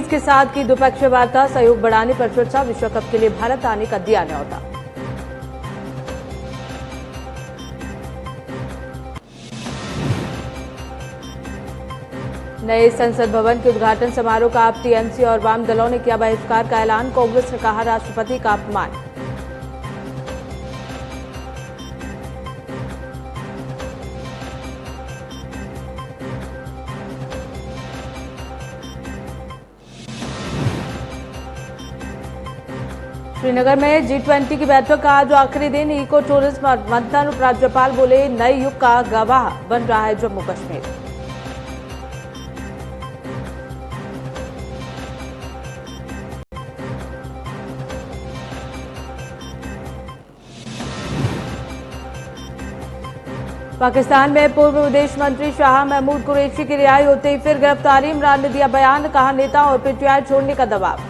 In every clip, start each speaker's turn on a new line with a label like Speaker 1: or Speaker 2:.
Speaker 1: के साथ की द्विपक्षीय वार्ता, सहयोग बढ़ाने पर चर्चा, विश्व कप के लिए भारत आने का दिया न्यौता। नए संसद भवन के उद्घाटन समारोह का आप टीएमसी और वाम दलों ने किया बहिष्कार का ऐलान, कांग्रेस ने कहा राष्ट्रपति का अपमान। श्रीनगर में G20 की बैठक का आज आखिरी दिन, इको टूरिज्म मंथन, उपराज्यपाल बोले नए युग का गवाह बन रहा है जम्मू कश्मीर। पाकिस्तान में पूर्व विदेश मंत्री शाह महमूद कुरैशी की रिहाई होते ही फिर गिरफ्तारी, इमरान ने दिया बयान, कहा नेता और पीटीआई छोड़ने का दबाव।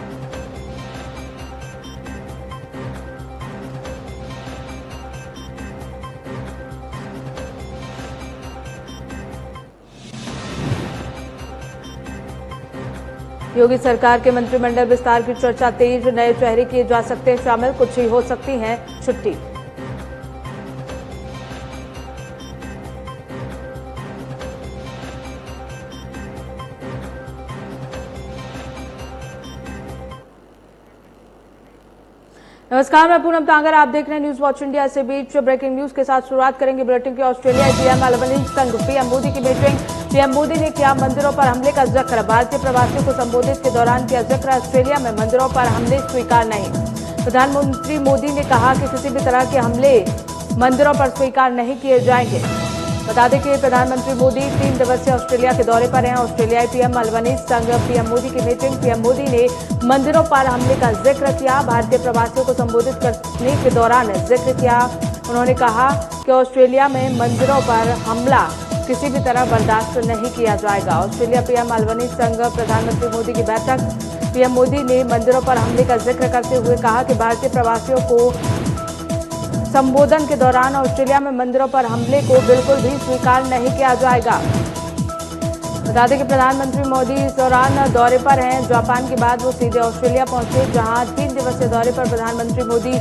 Speaker 1: योगी सरकार के मंत्रिमंडल विस्तार की चर्चा तेज, नए चेहरे किए जा सकते हैं शामिल, कुछ ही हो सकती है छुट्टी। नमस्कार, मैं पूनम तांगर, आप देख रहे हैं न्यूज वॉच इंडिया। से बीच ब्रेकिंग न्यूज के साथ शुरुआत करेंगे बुलेटिन की। ऑस्ट्रेलिया पीएम अल्बनीज संग पीएम मोदी की मीटिंग, पीएम मोदी ने किया मंदिरों पर हमले का जिक्र, भारतीय प्रवासियों को संबोधित के दौरान किया जिक्र, ऑस्ट्रेलिया में मंदिरों पर हमले स्वीकार नहीं। प्रधानमंत्री मोदी ने कहा कि किसी भी तरह के हमले मंदिरों पर स्वीकार नहीं किए जाएंगे। बता दें कि प्रधानमंत्री मोदी 3 दिवसीय ऑस्ट्रेलिया के दौरे पर हैं। ऑस्ट्रेलियाई पीएम अल्बनीज संग पीएम मोदी की मीटिंग, पीएम मोदी ने मंदिरों पर हमले का जिक्र किया, भारतीय प्रवासियों को संबोधित करने के दौरान जिक्र किया। उन्होंने कहा कि ऑस्ट्रेलिया में मंदिरों पर हमला किसी भी तरह बर्दाश्त नहीं किया जाएगा। ऑस्ट्रेलिया पीएम अल्बनीज संग प्रधानमंत्री मोदी की बैठक, पीएम मोदी ने मंदिरों पर हमले का जिक्र करते हुए कहा कि भारतीय प्रवासियों को संबोधन के दौरान ऑस्ट्रेलिया में मंदिरों पर हमले को बिल्कुल भी स्वीकार नहीं किया जाएगा। बता दें कि प्रधानमंत्री मोदी इस दौरान दौरे पर हैं। जापान के बाद वो सीधे ऑस्ट्रेलिया पहुंचे, जहां 3 दिवसीय दौरे पर प्रधानमंत्री मोदी,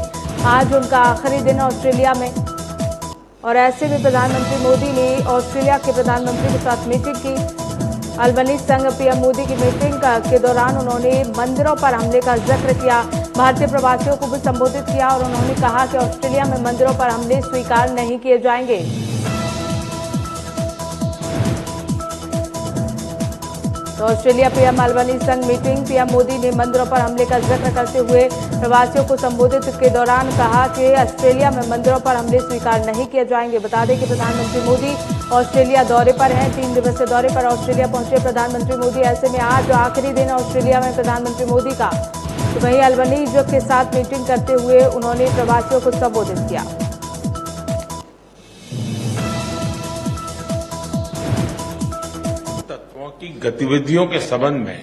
Speaker 1: आज उनका आखिरी दिन ऑस्ट्रेलिया में। और ऐसे में प्रधानमंत्री मोदी ने ऑस्ट्रेलिया के प्रधानमंत्री के साथ मीटिंग की। अल्बनीज संग पीएम मोदी की मीटिंग के दौरान उन्होंने मंदिरों पर हमले का जिक्र किया, भारतीय प्रवासियों को भी संबोधित किया और उन्होंने कहा कि ऑस्ट्रेलिया में मंदिरों पर हमले स्वीकार नहीं किए जाएंगे। तो ऑस्ट्रेलिया पीएम अल्बनीज संग मीटिंग, पीएम मोदी ने मंदिरों पर हमले का जिक्र करते हुए प्रवासियों को संबोधित के दौरान कहा कि ऑस्ट्रेलिया में मंदिरों पर हमले स्वीकार नहीं किए जाएंगे। बता दें कि प्रधानमंत्री मोदी ऑस्ट्रेलिया दौरे पर हैं, 3 दिवसीय दौरे पर ऑस्ट्रेलिया पहुंचे प्रधानमंत्री मोदी। ऐसे में आज आखिरी दिन ऑस्ट्रेलिया में प्रधानमंत्री मोदी का, तो वहीं अल्बनीज के साथ मीटिंग करते हुए उन्होंने प्रवासियों को संबोधित किया।
Speaker 2: तत्वों की गतिविधियों के संबंध में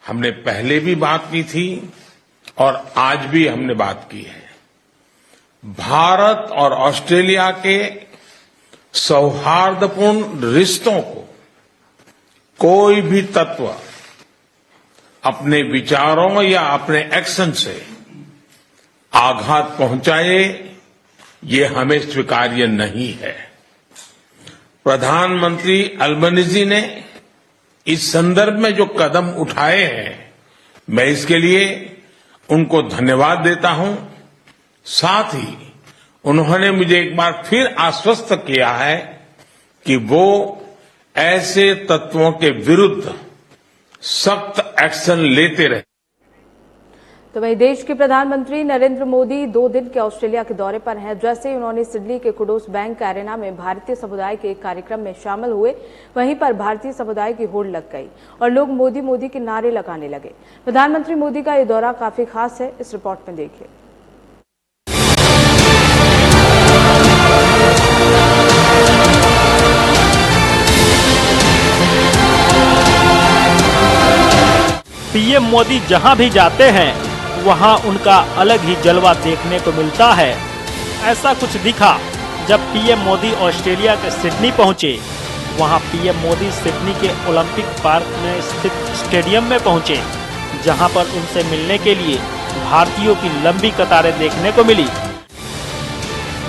Speaker 2: हमने पहले भी बात की थी और आज भी हमने बात की है। भारत और ऑस्ट्रेलिया के सौहार्दपूर्ण रिश्तों को कोई भी तत्व अपने विचारों या अपने एक्शन से आघात पहुंचाए, ये हमें स्वीकार्य नहीं है। प्रधानमंत्री अल्बनीजी ने इस संदर्भ में जो कदम उठाए हैं, मैं इसके लिए उनको धन्यवाद देता हूं। साथ ही उन्होंने मुझे एक बार फिर आश्वस्त किया है कि वो ऐसे तत्वों के विरुद्ध सख्त एक्शन लेते रहे।
Speaker 1: तो वहीं देश के प्रधानमंत्री नरेंद्र मोदी 2 दिन के ऑस्ट्रेलिया के दौरे पर हैं। जैसे ही उन्होंने सिडनी के कुडोस बैंक एरेना में भारतीय समुदाय के एक कार्यक्रम में शामिल हुए, वहीं पर भारतीय समुदाय की होड़ लग गई और लोग मोदी मोदी के नारे लगाने लगे। प्रधानमंत्री मोदी का ये दौरा काफी खास है, इस रिपोर्ट में देखिए।
Speaker 3: पीएम मोदी जहां भी जाते हैं वहां उनका अलग ही जलवा देखने को मिलता है। ऐसा कुछ दिखा जब पीएम मोदी ऑस्ट्रेलिया के सिडनी पहुंचे। वहां पीएम मोदी सिडनी के ओलंपिक पार्क में स्थित स्टेडियम में पहुंचे, जहां पर उनसे मिलने के लिए भारतीयों की लंबी कतारें देखने को मिली।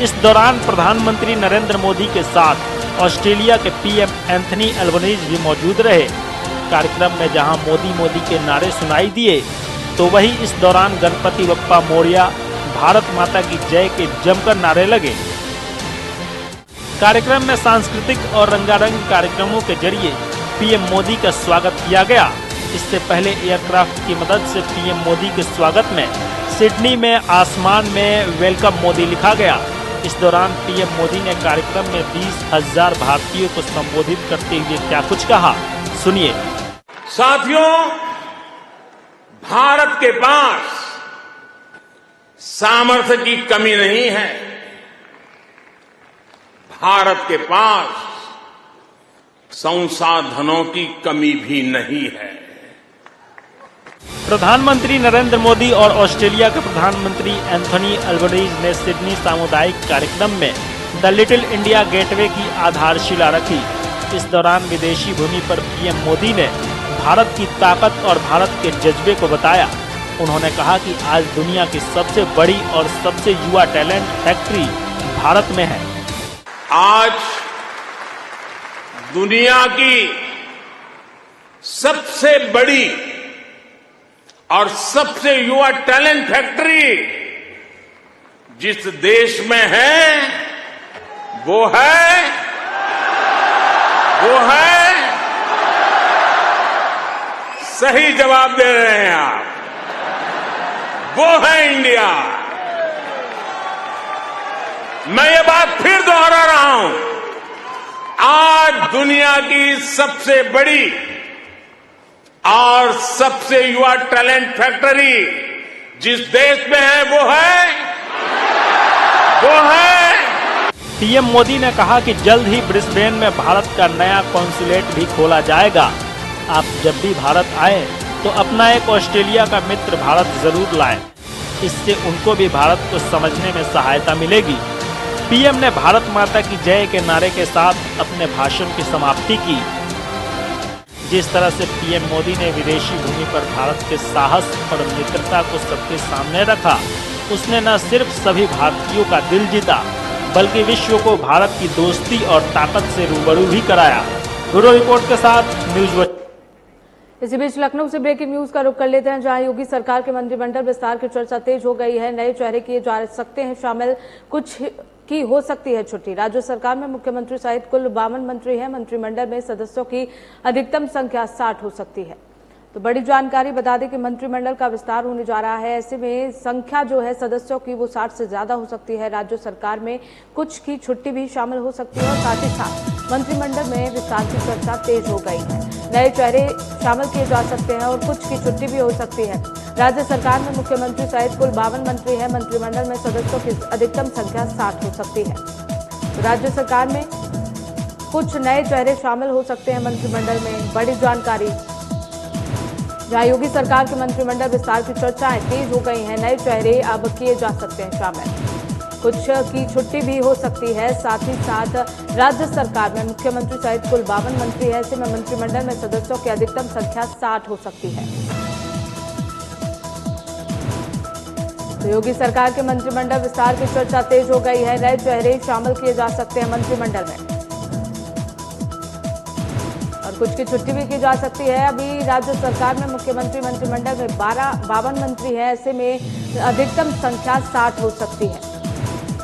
Speaker 3: इस दौरान प्रधानमंत्री नरेंद्र मोदी के साथ ऑस्ट्रेलिया के पीएम एंथनी अल्बनीज भी मौजूद रहे। कार्यक्रम में जहां मोदी मोदी के नारे सुनाई दिए, तो वही इस दौरान गणपति बप्पा मोरया, भारत माता की जय के जमकर नारे लगे। कार्यक्रम में सांस्कृतिक और रंगारंग कार्यक्रमों के जरिए पीएम मोदी का स्वागत किया गया। इससे पहले एयरक्राफ्ट की मदद से पीएम मोदी के स्वागत में सिडनी में आसमान में वेलकम मोदी लिखा गया। इस दौरान पीएम मोदी ने कार्यक्रम में 20,000 भारतीयों को संबोधित करते हुए क्या कुछ कहा, सुनिए।
Speaker 2: साथियों, भारत के पास सामर्थ्य की कमी नहीं है। भारत के पास संसाधनों की कमी भी नहीं है।
Speaker 3: प्रधानमंत्री नरेंद्र मोदी और ऑस्ट्रेलिया के प्रधानमंत्री एंथनी अल्बनीज ने सिडनी सामुदायिक कार्यक्रम में द लिटिल इंडिया गेटवे की आधारशिला रखी। इस दौरान विदेशी भूमि पर पीएम मोदी ने भारत की ताकत और भारत के जज्बे को बताया। उन्होंने कहा कि आज दुनिया की सबसे बड़ी और सबसे युवा टैलेंट फैक्ट्री भारत में है।
Speaker 2: आज दुनिया की सबसे बड़ी और सबसे युवा टैलेंट फैक्ट्री जिस देश में है वो है सही जवाब दे रहे हैं आप, वो है इंडिया। मैं ये बात फिर दोहरा रहा हूं, आज दुनिया की सबसे बड़ी और सबसे युवा टैलेंट फैक्ट्री जिस देश में है वो है।
Speaker 3: पीएम मोदी ने कहा कि जल्द ही ब्रिस्बेन में भारत का नया कॉन्सुलेट भी खोला जाएगा। आप जब भी भारत आए तो अपना एक ऑस्ट्रेलिया का मित्र भारत जरूर लाएं। इससे उनको भी भारत को समझने में सहायता मिलेगी। पीएम ने भारत माता की जय के नारे के साथ अपने भाषण की समाप्ति की। जिस तरह से पीएम मोदी ने विदेशी भूमि पर भारत के साहस और मित्रता को सबके सामने रखा, उसने न सिर्फ सभी भारतीयों का दिल जीता, बल्कि विश्व को भारत की दोस्ती और ताकत से रूबरू भी कराया। ब्यूरो रिपोर्ट के साथ न्यूज वॉच।
Speaker 1: इसी बीच लखनऊ से ब्रेकिंग न्यूज का रुख कर लेते हैं, जहां योगी सरकार के मंत्रिमंडल विस्तार की चर्चा तेज हो गई है। नए चेहरे किए जा सकते हैं शामिल, कुछ की हो सकती है छुट्टी। राज्य सरकार में मुख्यमंत्री सहित कुल 52 मंत्री हैं। मंत्रिमंडल में सदस्यों की अधिकतम संख्या 60 हो सकती है। तो बड़ी जानकारी बता दें कि मंत्रिमंडल का विस्तार होने जा रहा है। ऐसे में संख्या जो है सदस्यों की वो 60 से ज्यादा हो सकती है। राज्य सरकार में कुछ की छुट्टी भी शामिल हो सकती है और साथ ही साथ मंत्रिमंडल में विस्तार की चर्चा तेज हो गई है। नए चेहरे शामिल किए जा सकते हैं और कुछ की छुट्टी भी हो सकती है। राज्य सरकार में मुख्यमंत्री सहित कुल 52 मंत्री हैं। मंत्रिमंडल में सदस्यों की अधिकतम संख्या 60 हो सकती है। तो राज्य सरकार में कुछ नए चेहरे शामिल हो सकते हैं मंत्रिमंडल में। बड़ी जानकारी, जहां योगी सरकार के मंत्रिमंडल विस्तार की चर्चाएं तेज हो गई हैं। नए चेहरे अब किए जा सकते हैं शामिल, कुछ की छुट्टी भी हो सकती है। साथ ही साथ राज्य सरकार में मुख्यमंत्री सहित कुल 52 मंत्री हैं। ऐसे में मंत्रिमंडल में सदस्यों की अधिकतम संख्या 60 हो सकती है। तो योगी सरकार के मंत्रिमंडल विस्तार की चर्चा तेज हो गई है। नए चेहरे शामिल किए जा सकते हैं मंत्रिमंडल में और कुछ की छुट्टी भी की जा सकती है। अभी राज्य सरकार में मुख्यमंत्री मंत्रिमंडल में 52 मंत्री हैं। ऐसे में अधिकतम संख्या 60 हो सकती है।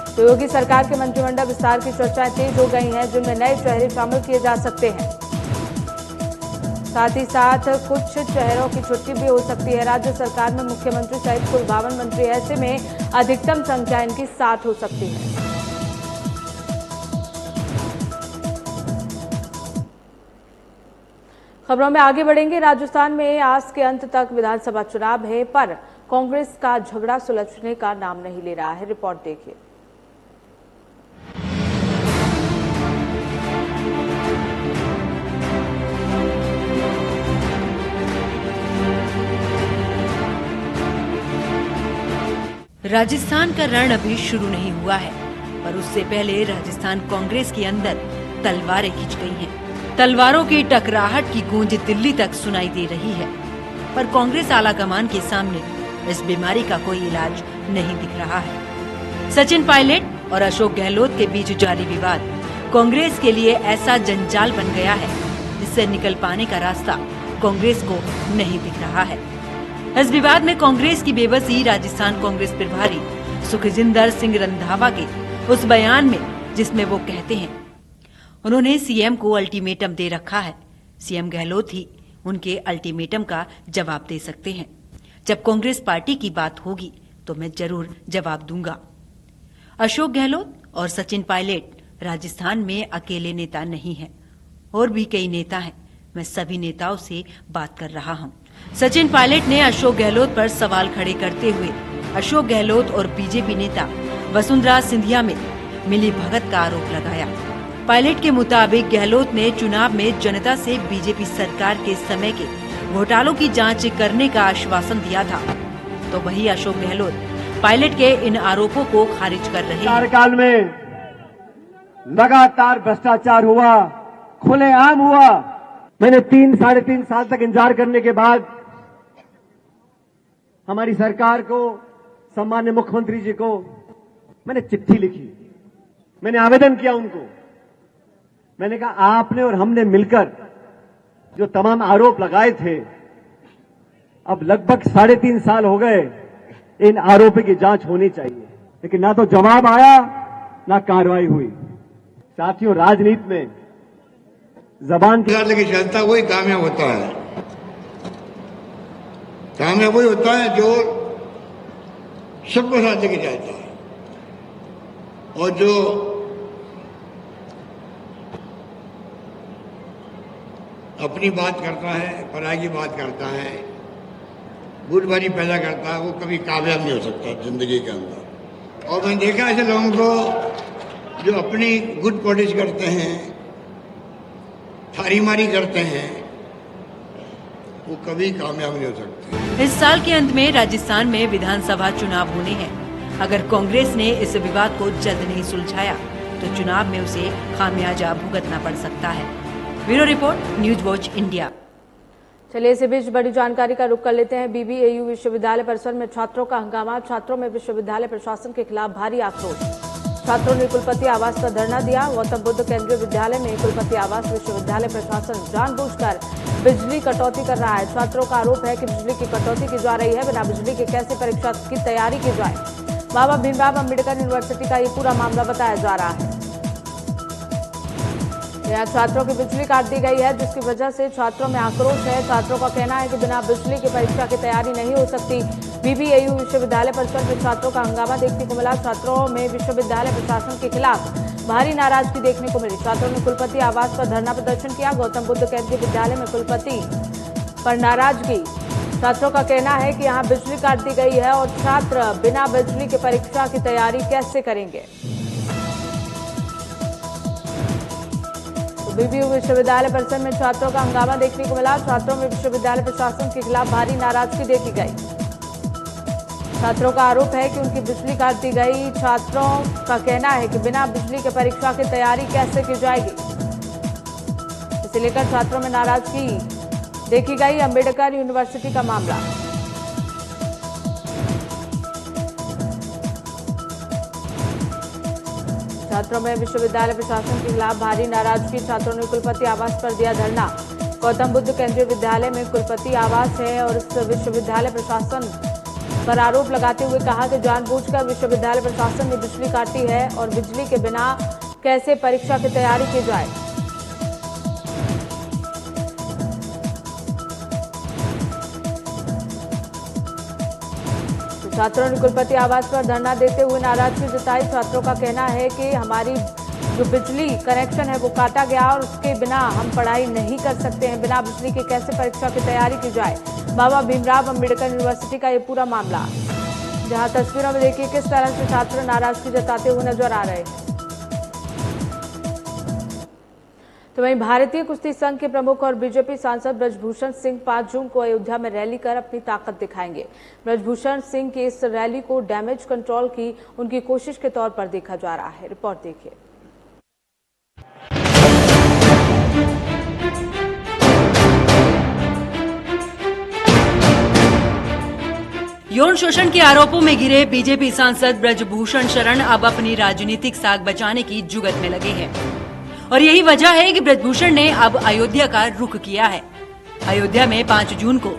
Speaker 1: तो योगी सरकार के मंत्रिमंडल विस्तार की चर्चाएं तेज हो गई हैं, जिनमें नए चेहरे शामिल किए जा सकते हैं। साथ ही साथ कुछ चेहरों की छुट्टी भी हो सकती है। राज्य सरकार में मुख्यमंत्री सहित कुल 52 मंत्री, ऐसे में अधिकतम संख्या इनकी 60 हो सकती है। खबरों में आगे बढ़ेंगे। राजस्थान में आज के अंत तक विधानसभा चुनाव है, पर कांग्रेस का झगड़ा सुलझने का नाम नहीं ले रहा है। रिपोर्ट देखिए।
Speaker 4: राजस्थान का रण अभी शुरू नहीं हुआ है, पर उससे पहले राजस्थान कांग्रेस के अंदर तलवारें खिंच गई हैं। तलवारों की टकराहट की गूंज दिल्ली तक सुनाई दे रही है, पर कांग्रेस आलाकमान के सामने इस बीमारी का कोई इलाज नहीं दिख रहा है। सचिन पायलट और अशोक गहलोत के बीच जारी विवाद कांग्रेस के लिए ऐसा जंजाल बन गया है जिससे निकल पाने का रास्ता कांग्रेस को नहीं दिख रहा है। इस विवाद में कांग्रेस की बेबसी राजस्थान कांग्रेस प्रभारी सुखजिंदर सिंह रंधावा के उस बयान में जिसमें वो कहते हैं उन्होंने सीएम को अल्टीमेटम दे रखा है, सीएम गहलोत ही उनके अल्टीमेटम का जवाब दे सकते हैं। जब कांग्रेस पार्टी की बात होगी तो मैं जरूर जवाब दूंगा। अशोक गहलोत और सचिन पायलट राजस्थान में अकेले नेता नहीं हैं, और भी कई नेता हैं। मैं सभी नेताओं से बात कर रहा हूं। सचिन पायलट ने अशोक गहलोत पर सवाल खड़े करते हुए अशोक गहलोत और बीजेपी नेता वसुंधरा सिंधिया में मिली भगत का आरोप लगाया। पायलट के मुताबिक गहलोत ने चुनाव में जनता से बीजेपी सरकार के समय के घोटालों की जांच करने का आश्वासन दिया था, तो वही अशोक गहलोत पायलट के इन आरोपों को खारिज कर रहे हैं।
Speaker 5: कार्यकाल में लगातार भ्रष्टाचार हुआ, खुलेआम हुआ। मैंने 3-3.5 साल तक इंतजार करने के बाद हमारी सरकार को, सम्मान्य मुख्यमंत्री जी को मैंने चिट्ठी लिखी, मैंने आवेदन किया उनको। मैंने कहा आपने और हमने मिलकर जो तमाम आरोप लगाए थे, अब लगभग 3.5 साल हो गए, इन आरोपों की जांच होनी चाहिए, लेकिन ना तो जवाब आया ना कार्रवाई हुई। साथियों, राजनीति में जबान
Speaker 6: लेके चलता वही कामयाब होता है। कामयाब वही होता है जो सबको साथ लेके जाता है, और जो अपनी बात करता है, पराई की बात करता है, गुटबाजी पैदा करता है, वो कभी कामयाब नहीं हो सकता जिंदगी के अंदर। और मैंने देखा ऐसे लोगों को जो अपनी गुट पॉलिटिक्स करते हैं, थारीमारी करते हैं, वो कभी कामयाब नहीं हो सकते।
Speaker 4: इस साल के अंत में राजस्थान में विधानसभा चुनाव होने हैं। अगर कांग्रेस ने इस विवाद को जल्द नहीं सुलझाया तो चुनाव में उसे खामियाजा भुगतना पड़ सकता है। Bureau report, news watch India.
Speaker 1: चलिए इसी बीच बड़ी जानकारी का रुख कर लेते हैं। बीबीएयू विश्वविद्यालय परिसर में छात्रों का हंगामा, छात्रों में विश्वविद्यालय प्रशासन के खिलाफ भारी आक्रोश। छात्रों ने कुलपति आवास पर धरना दिया। गौतम बुद्ध केंद्रीय विद्यालय में कुलपति आवास विश्वविद्यालय प्रशासन जानबूझकर बिजली कटौती कर रहा है। छात्रों का आरोप है कि बिजली की कटौती की जा रही है, बिना बिजली के कैसे परीक्षा की तैयारी की जाए। बाबा भीमराव अम्बेडकर यूनिवर्सिटी का ये पूरा मामला बताया जा रहा है। यहाँ छात्रों की बिजली काट दी गई है, जिसकी वजह से छात्रों में आक्रोश है। छात्रों का कहना है कि बिना बिजली की परीक्षा की तैयारी नहीं हो सकती। बीबीएयू विश्वविद्यालय परिसर में छात्रों का हंगामा देखने को मिला। छात्रों में विश्वविद्यालय प्रशासन के खिलाफ भारी नाराजगी देखने को मिली। छात्रों ने कुलपति आवास पर धरना प्रदर्शन किया। गौतम बुद्ध केंद्रीय विद्यालय में कुलपति पर नाराजगी। छात्रों का कहना है कि यहाँ बिजली काट दी गई है और छात्र बिना बिजली की परीक्षा की तैयारी कैसे करेंगे। बीबीयू विश्वविद्यालय परिसर में छात्रों का हंगामा देखने को मिला। छात्रों में विश्वविद्यालय प्रशासन के खिलाफ भारी नाराजगी देखी गई। छात्रों का आरोप है कि उनकी बिजली काट दी गई। छात्रों का कहना है कि बिना बिजली के परीक्षा की तैयारी कैसे की जाएगी। इसे लेकर छात्रों में नाराजगी देखी गई। अम्बेडकर यूनिवर्सिटी का मामला। छात्रों में विश्वविद्यालय प्रशासन के खिलाफ भारी नाराजगी। छात्रों ने कुलपति आवास पर दिया धरना। गौतम बुद्ध केंद्रीय विद्यालय में कुलपति आवास है और इस विश्वविद्यालय प्रशासन पर आरोप लगाते हुए कहा कि जानबूझकर विश्वविद्यालय प्रशासन ने बिजली काटी है और बिजली के बिना कैसे परीक्षा की तैयारी की जाए। छात्रों ने कुलपति आवास पर धरना देते हुए नाराजगी जताई। छात्रों का कहना है कि हमारी जो बिजली कनेक्शन है वो काटा गया और उसके बिना हम पढ़ाई नहीं कर सकते हैं। बिना बिजली के कैसे परीक्षा की तैयारी की जाए। बाबा भीमराव अम्बेडकर यूनिवर्सिटी का ये पूरा मामला, जहां तस्वीरों में देखिए किस तरह से छात्र नाराजगी जताते हुए नजर आ रहे हैं। तो वहीं भारतीय कुश्ती संघ के प्रमुख और बीजेपी सांसद ब्रजभूषण सिंह 5 जून को अयोध्या में रैली कर अपनी ताकत दिखाएंगे। ब्रजभूषण सिंह की इस रैली को डैमेज कंट्रोल की उनकी कोशिश के तौर पर देखा जा रहा है। रिपोर्ट देखिए।
Speaker 4: यौन शोषण के आरोपों में घिरे बीजेपी सांसद ब्रजभूषण शरण अब अपनी राजनीतिक साख बचाने की जुगत में लगे हैं और यही वजह है कि ब्रजभूषण ने अब अयोध्या का रुख किया है। अयोध्या में 5 जून को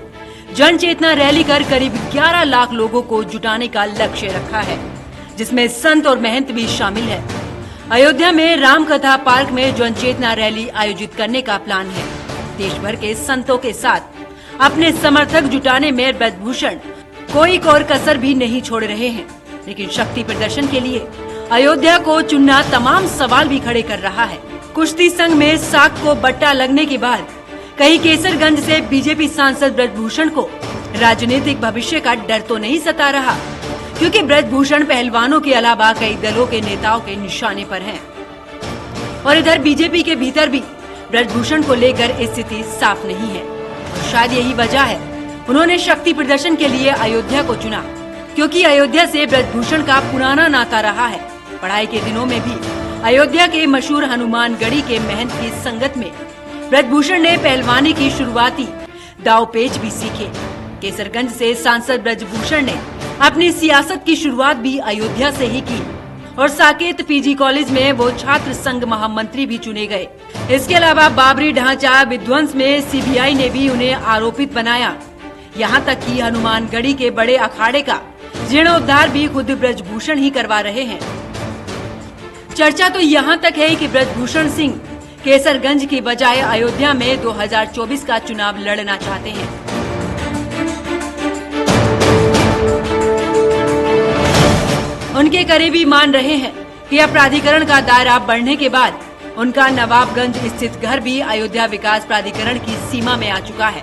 Speaker 4: जन चेतना रैली कर करीब 11 लाख लोगों को जुटाने का लक्ष्य रखा है, जिसमें संत और महंत भी शामिल है। अयोध्या में राम कथा पार्क में जन चेतना रैली आयोजित करने का प्लान है। देश भर के संतों के साथ अपने समर्थक जुटाने में ब्रजभूषण कोई और कसर भी नहीं छोड़ रहे हैं, लेकिन शक्ति प्रदर्शन के लिए अयोध्या को चुनना तमाम सवाल भी खड़े कर रहा है। कुश्ती संघ में साख को बट्टा लगने के बाद कहीं केसरगंज से बीजेपी सांसद ब्रजभूषण को राजनीतिक भविष्य का डर तो नहीं सता रहा, क्योंकि ब्रजभूषण पहलवानों के अलावा कई दलों के नेताओं के निशाने पर हैं। और इधर बीजेपी के भीतर भी ब्रजभूषण को लेकर स्थिति साफ नहीं है। शायद यही वजह है उन्होंने शक्ति प्रदर्शन के लिए अयोध्या को चुना, क्योंकि अयोध्या से ब्रजभूषण का पुराना नाता रहा है। पढ़ाई के दिनों में भी अयोध्या के मशहूर हनुमानगढ़ी के महंत की संगत में ब्रजभूषण ने पहलवानी की शुरुआती दांवपेच भी सीखे। केसरगंज से सांसद ब्रजभूषण ने अपनी सियासत की शुरुआत भी अयोध्या से ही की और साकेत पीजी कॉलेज में वो छात्र संघ महामंत्री भी चुने गए। इसके अलावा बाबरी ढांचा विध्वंस में सीबीआई ने भी उन्हें आरोपित बनाया। यहाँ तक कि हनुमानगढ़ी के बड़े अखाड़े का जीर्णोद्धार भी खुद ब्रजभूषण ही करवा रहे हैं। चर्चा तो यहाँ तक है कि ब्रजभूषण सिंह केसरगंज की बजाय अयोध्या में 2024 का चुनाव लड़ना चाहते हैं। उनके करीबी मान रहे हैं कि अब प्राधिकरण का दायरा बढ़ने के बाद उनका नवाबगंज स्थित घर भी अयोध्या विकास प्राधिकरण की सीमा में आ चुका है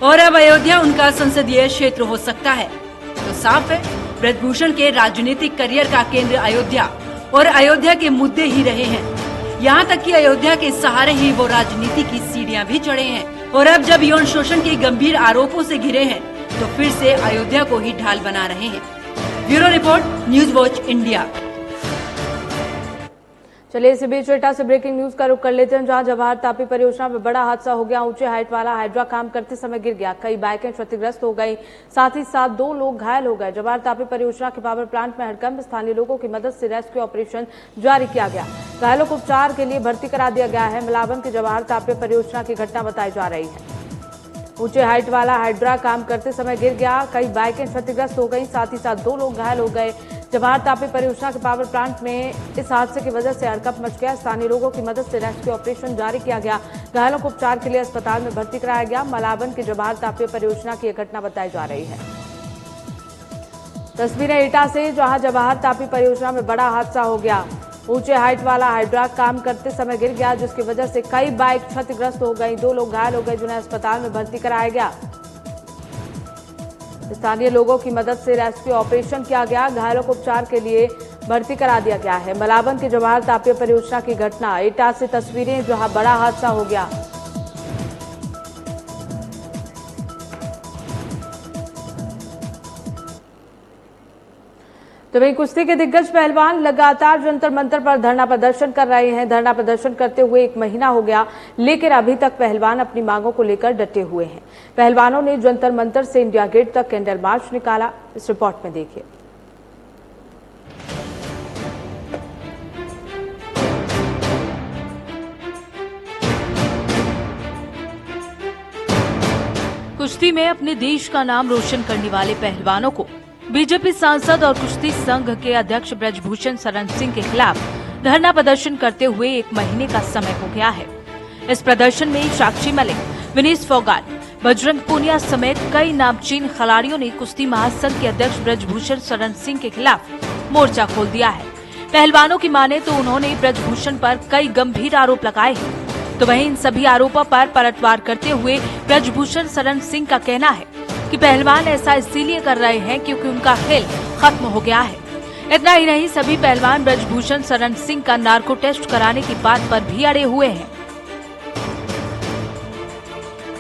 Speaker 4: और अब अयोध्या उनका संसदीय क्षेत्र हो सकता है। तो साफ है, ब्रजभूषण के राजनीतिक करियर का केंद्र अयोध्या और अयोध्या के मुद्दे ही रहे हैं। यहाँ तक कि अयोध्या के सहारे ही वो राजनीति की सीढ़ियाँ भी चढ़े हैं और अब जब यौन शोषण के गंभीर आरोपों से घिरे हैं तो फिर से अयोध्या को ही ढाल बना रहे हैं। Bureau report, news watch India.
Speaker 1: चलिए इसी बीच एटा से ब्रेकिंग न्यूज का रुख कर लेते हैं, जहां जवाहर तापी परियोजना में बड़ा हादसा हो गया। ऊंचे हाइट वाला हाइड्रा काम करते समय गिर गया, कई बाइकें क्षतिग्रस्त हो गई, साथ ही साथ 2 लोग घायल हो गए। जवाहर तापी परियोजना के पावर प्लांट में हड़कंप, स्थानीय लोगों की मदद से रेस्क्यू ऑपरेशन जारी किया गया। घायलों को उपचार के लिए भर्ती करा दिया गया है। मलावन की जवाहर तापी परियोजना की घटना बताई जा रही है। ऊंचे हाइट वाला हाइड्रा काम करते समय गिर गया, कई बाइकें क्षतिग्रस्त हो गई, साथ ही साथ 2 लोग घायल हो गए। जवाहर तापी परियोजना के पावर प्लांट में इस हादसे की वजह से हड़कंप मच गया। स्थानीय लोगों की मदद से रेस्क्यू ऑपरेशन जारी किया गया। घायलों को उपचार के लिए अस्पताल में भर्ती कराया गया। मलावन की जवाहर तापी परियोजना की यह घटना बताई जा रही है। तस्वीरें एटा से, जहां जवाहर तापी परियोजना में बड़ा हादसा हो गया। ऊंचे हाइट वाला हाइड्रा काम करते समय गिर गया, जिसकी वजह से कई बाइक क्षतिग्रस्त हो गई, 2 लोग घायल हो गए, जिन्हें अस्पताल में भर्ती कराया गया। स्थानीय लोगों की मदद से रेस्क्यू ऑपरेशन किया गया। घायलों को उपचार के लिए भर्ती करा दिया गया है। मलावन की जवाहर तापी परियोजना की घटना, एटा से तस्वीरें, जहां बड़ा हादसा हो गया। तो वहीं कुश्ती के दिग्गज पहलवान लगातार जंतर मंतर पर धरना प्रदर्शन कर रहे हैं। धरना प्रदर्शन करते हुए 1 महीना हो गया, लेकिन अभी तक पहलवान अपनी मांगों को लेकर डटे हुए हैं। पहलवानों ने जंतर मंतर से इंडिया गेट तक कैंडल मार्च निकाला। इस रिपोर्ट में देखिए।
Speaker 7: कुश्ती में अपने देश का नाम रोशन करने वाले पहलवानों को बीजेपी सांसद और कुश्ती संघ के अध्यक्ष ब्रजभूषण शरण सिंह के खिलाफ धरना प्रदर्शन करते हुए 1 महीने का समय हो गया है। इस प्रदर्शन में साक्षी मलिक, विनेश फोगाट, बजरंग पूनिया समेत कई नामचीन खिलाड़ियों ने कुश्ती महासंघ के अध्यक्ष ब्रजभूषण शरण सिंह के खिलाफ मोर्चा खोल दिया है। पहलवानों की माने तो उन्होंने ब्रजभूषण पर कई गंभीर आरोप लगाए हैं, तो वहीं इन सभी आरोपों पर पलटवार करते हुए ब्रजभूषण शरण सिंह का कहना है कि पहलवान ऐसा इसीलिए कर रहे हैं क्योंकि उनका खेल खत्म हो गया है। इतना ही नहीं, सभी पहलवान ब्रजभूषण शरण सिंह का नार्को टेस्ट कराने की बात पर भी अड़े हुए हैं।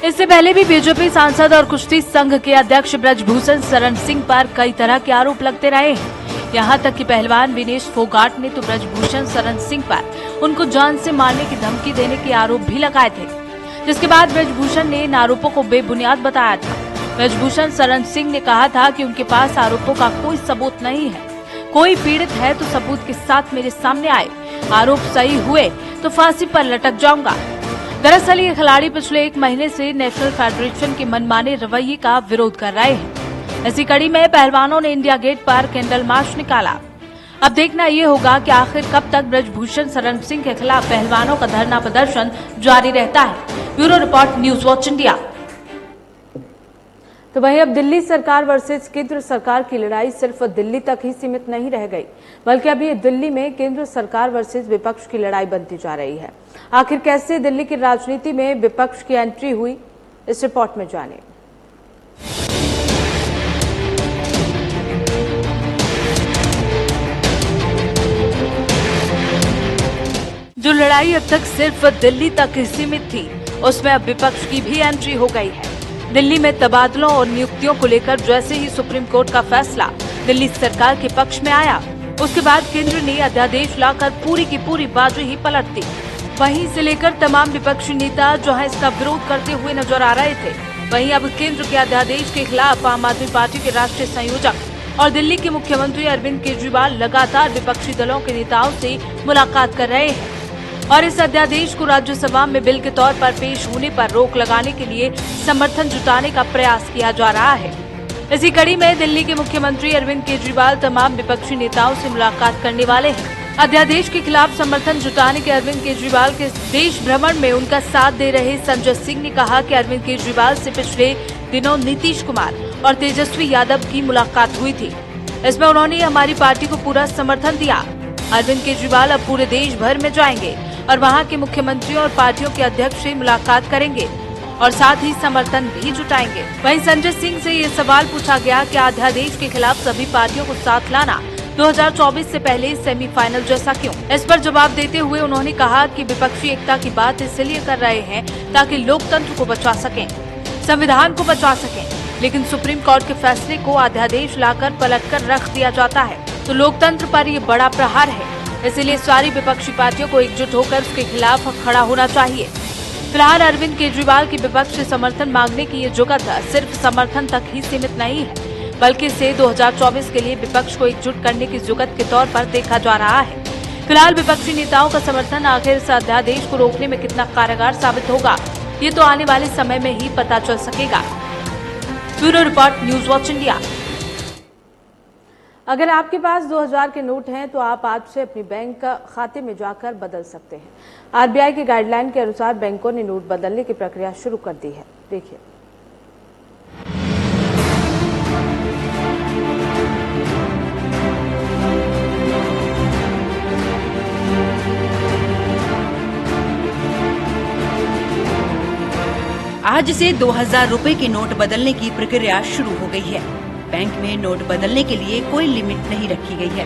Speaker 7: इससे पहले भी बीजेपी सांसद और कुश्ती संघ के अध्यक्ष ब्रजभूषण शरण सिंह पर कई तरह के आरोप लगते रहे हैं। यहाँ तक कि पहलवान विनेश फोगाट ने तो ब्रजभूषण शरण सिंह पर उनको जान से मारने की धमकी देने के आरोप भी लगाए थे, जिसके बाद ब्रजभूषण ने इन आरोपों को बेबुनियाद बताया था ब्रजभूषण शरण सिंह ने कहा था कि उनके पास आरोपों का कोई सबूत नहीं है। कोई पीड़ित है तो सबूत के साथ मेरे सामने आए, आरोप सही हुए तो फांसी पर लटक जाऊंगा। दरअसल ये खिलाड़ी पिछले 1 महीने से नेशनल फेडरेशन के मनमाने रवैये का विरोध कर रहे हैं। इसी कड़ी में पहलवानों ने इंडिया गेट पर कैंडल मार्च निकाला। अब देखना ये होगा कि आखिर कब तक ब्रजभूषण शरण सिंह के खिलाफ पहलवानों का धरना प्रदर्शन जारी रहता है। Bureau report, news watch India.
Speaker 1: तो वहीं अब दिल्ली सरकार वर्सेस केंद्र सरकार की लड़ाई सिर्फ दिल्ली तक ही सीमित नहीं रह गई, बल्कि अब ये दिल्ली में केंद्र सरकार वर्सेस विपक्ष की लड़ाई बनती जा रही है। आखिर कैसे दिल्ली की राजनीति में विपक्ष की एंट्री हुई, इस रिपोर्ट में जानिए।
Speaker 7: जो लड़ाई अब तक सिर्फ दिल्ली तक ही सीमित थी, उसमें अब विपक्ष की भी एंट्री हो गई है। दिल्ली में तबादलों और नियुक्तियों को लेकर जैसे ही सुप्रीम कोर्ट का फैसला दिल्ली सरकार के पक्ष में आया, उसके बाद केंद्र ने अध्यादेश लाकर पूरी की पूरी बाजू ही पलट दी। वहीं से लेकर तमाम विपक्षी नेता जहां इसका विरोध करते हुए नजर आ रहे थे, वहीं अब केंद्र के अध्यादेश के खिलाफ आम आदमी पार्टी के राष्ट्रीय संयोजक और दिल्ली के मुख्यमंत्री अरविंद केजरीवाल लगातार विपक्षी दलों के नेताओं से मुलाकात कर रहे हैं और इस अध्यादेश को राज्यसभा में बिल के तौर पर पेश होने पर रोक लगाने के लिए समर्थन जुटाने का प्रयास किया जा रहा है। इसी कड़ी में दिल्ली के मुख्यमंत्री अरविंद केजरीवाल तमाम विपक्षी नेताओं से मुलाकात करने वाले हैं। अध्यादेश के खिलाफ समर्थन जुटाने के अरविंद केजरीवाल के देश भ्रमण में उनका साथ दे रहे संजय सिंह ने कहा कि अरविंद केजरीवाल से पिछले दिनों नीतीश कुमार और तेजस्वी यादव की मुलाकात हुई थी। इसमें उन्होंने हमारी पार्टी को पूरा समर्थन दिया। अरविंद केजरीवाल अब पूरे देश भर में जाएंगे और वहां के मुख्यमंत्रियों और पार्टियों के अध्यक्ष से मुलाकात करेंगे और साथ ही समर्थन भी जुटाएंगे। वहीं संजय सिंह से ये सवाल पूछा गया कि अध्यादेश के खिलाफ सभी पार्टियों को साथ लाना 2024 से पहले सेमीफाइनल जैसा क्यों? इस पर जवाब देते हुए उन्होंने कहा कि विपक्षी एकता की बात इसलिए कर रहे हैं ताकि लोकतंत्र को बचा सकें, संविधान को बचा सकें, लेकिन सुप्रीम कोर्ट के फैसले को अध्यादेश लाकर पलटकर रख दिया जाता है तो लोकतंत्र पर ये बड़ा प्रहार है। इसलिए सारी विपक्षी पार्टियों को एकजुट होकर उसके खिलाफ खड़ा होना चाहिए। फिलहाल अरविंद केजरीवाल की विपक्ष से समर्थन मांगने की ये जुगत सिर्फ समर्थन तक ही सीमित नहीं है, बल्कि इसे 2024 के लिए विपक्ष को एकजुट करने की जुगत के तौर पर देखा जा रहा है। फिलहाल विपक्षी नेताओं का समर्थन आखिर इस अध्यादेश को रोकने में कितना कारगर साबित होगा, ये तो आने वाले समय में ही पता चल सकेगा। Bureau report, news watch India.
Speaker 1: अगर आपके पास 2000 के नोट हैं तो आप आज से अपनी बैंक खाते में जाकर बदल सकते हैं। आरबीआई की गाइडलाइन के अनुसार बैंकों ने नोट बदलने की प्रक्रिया शुरू कर दी है। देखिए,
Speaker 4: आज से 2000 रुपए के नोट बदलने की प्रक्रिया शुरू हो गई है। बैंक में नोट बदलने के लिए कोई लिमिट नहीं रखी गई है,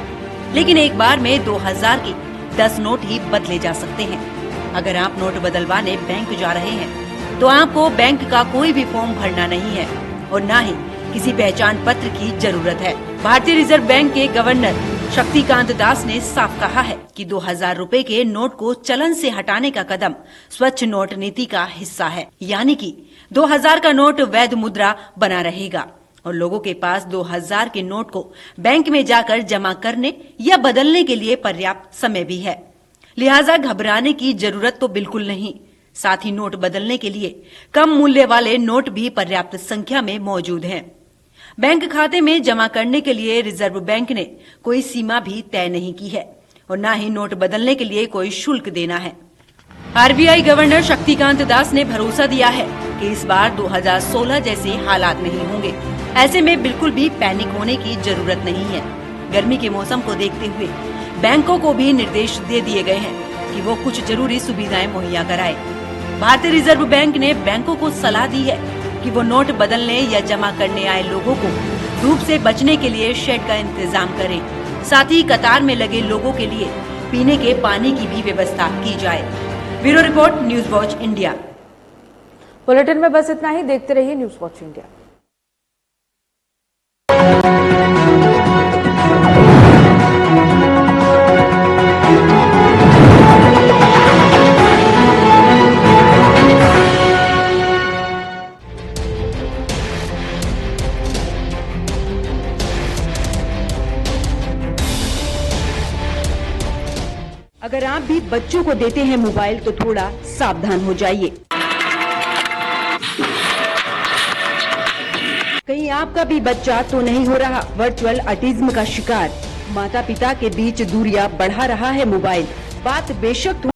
Speaker 4: लेकिन एक बार में 2000 के 10 नोट ही बदले जा सकते हैं। अगर आप नोट बदलवाने बैंक जा रहे हैं तो आपको बैंक का कोई भी फॉर्म भरना नहीं है और न ही किसी पहचान पत्र की जरूरत है। भारतीय रिजर्व बैंक के गवर्नर शक्तिकांत दास ने साफ कहा है कि 2000 रुपए के नोट को चलन से हटाने का कदम स्वच्छ नोट नीति का हिस्सा है, यानी कि 2000 का नोट वैध मुद्रा बना रहेगा और लोगों के पास 2000 के नोट को बैंक में जाकर जमा करने या बदलने के लिए पर्याप्त समय भी है। लिहाजा घबराने की जरूरत तो बिल्कुल नहीं। साथ ही नोट बदलने के लिए कम मूल्य वाले नोट भी पर्याप्त संख्या में मौजूद हैं। बैंक खाते में जमा करने के लिए रिजर्व बैंक ने कोई सीमा भी तय नहीं की है और न ही नोट बदलने के लिए कोई शुल्क देना है। आरबीआई गवर्नर शक्तिकांत दास ने भरोसा दिया है कि इस बार 2016 जैसे हालात नहीं होंगे। ऐसे में बिल्कुल भी पैनिक होने की जरूरत नहीं है। गर्मी के मौसम को देखते हुए बैंकों को भी निर्देश दे दिए गए हैं कि वो कुछ जरूरी सुविधाएं मुहैया कराए। भारतीय रिजर्व बैंक ने बैंकों को सलाह दी है कि वो नोट बदलने या जमा करने आए लोगों को धूप से बचने के लिए शेड का इंतजाम करें। साथ ही कतार में लगे लोगों के लिए पीने के पानी की भी व्यवस्था की जाए। Bureau report, news watch India.
Speaker 1: Bulletin में बस इतना ही। देखते रहिए न्यूज वॉच इंडिया।
Speaker 8: अगर आप भी बच्चों को देते हैं मोबाइल तो थोड़ा सावधान हो जाइए। कहीं आपका भी बच्चा तो नहीं हो रहा वर्चुअल ऑटिज्म का शिकार। माता पिता के बीच दूरियां बढ़ा रहा है मोबाइल। बात बेशक